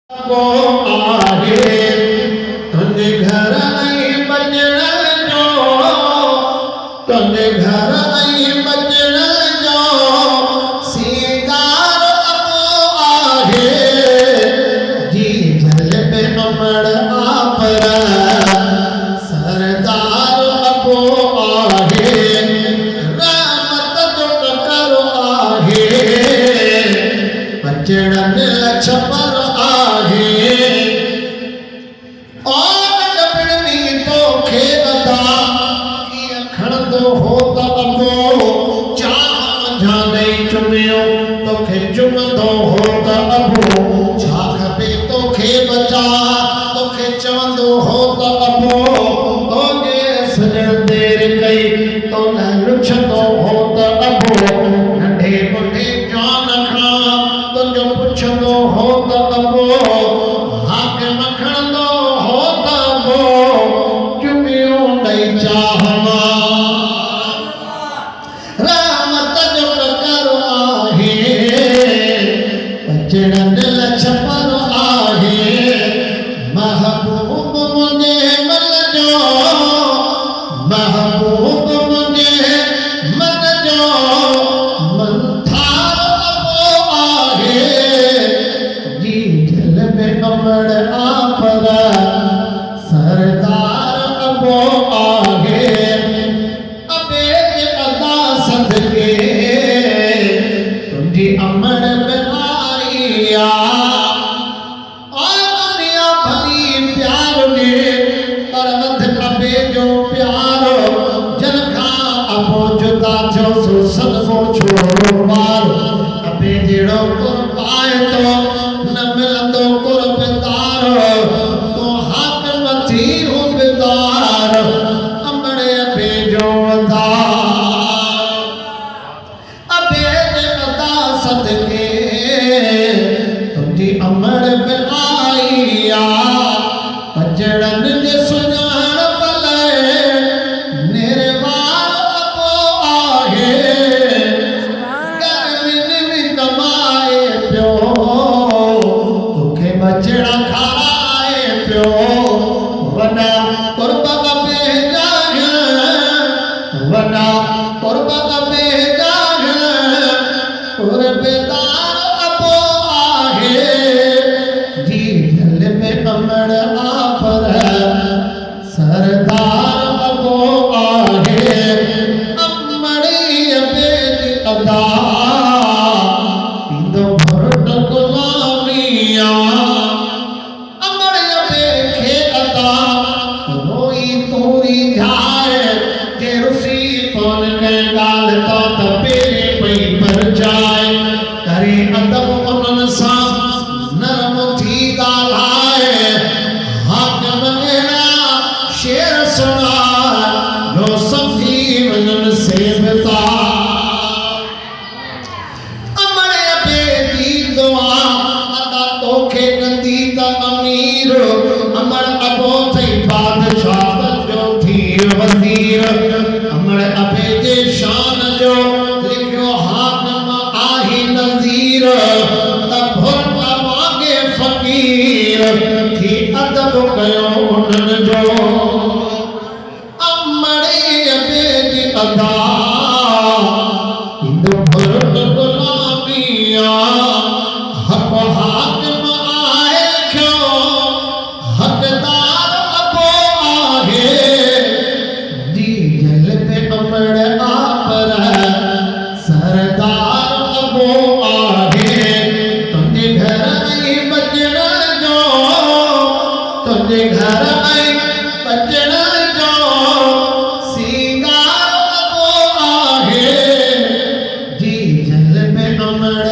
को आहे तुंहिंजे घर ऐं बचण जो तुंहिंजे घर ऐं बचण जो सींगार अबो आहे जी जल पे अमड़ आपर सरदार अबो आहे रहमत जो टकर आहे बचड़न लछपर चुमंदो हो त अबो छा खपे तोखे बचा तोखे चवंदो हो त अबो तोखे सजण देर कई तो न लुछंदो हो त अबो नंढे बुढे जान खां तुंहिंजो पुछंदो हो त अबो हाकिम खणंदो हो त अबो चुमियो ॾेई चाहवा बचड़न लछपर आहे महबूब मुंहिंजे मन जो महबूब मुंहिंजे मन जो मंथार अबो आहे जी जल में अमड़ आपर सरदार अबो आहे अबे जे अदा सदके तुंहिंजी अमड़ में सदको छोड़ो मार अबे जेड़ो कुर्बाए तो न मिलंदो कुर्बदार तो हाकिम थी उबदार अमड़े अबे जो वधार अबे जे अदा सदके तुंहिंजी अमड़ में आई आ बचड़न जे सुञाण पले निर्वाण अबो आहे बचड़ा खाए पियो वना कुर्बत में जाग वना कुर्बत में जाग कुर्बदार अबो आहे जी जल में अमड़ आपर सरदार अबो आहे अमड़ी अबे जी अदा इंदो भुर्ट गुलामिया अमड़ अबे जे शान जो लिखियो हाकिम आही नज़ीर त भुर्ट वांगे फ़कीर थी अदब कयो उन्हनि जो अमड़े अबे जी अदा इंदो भुर्ट गुलामिया हक़ हाकिम आहे क्यों हक़दार अबो आहे अमड़ आपर सरदार अबो आहे तुंहिंजे घर ऐं बचण जो तुंहिंजे घर ऐं बचण जो सींगार अबो आहे जी जल में अमड़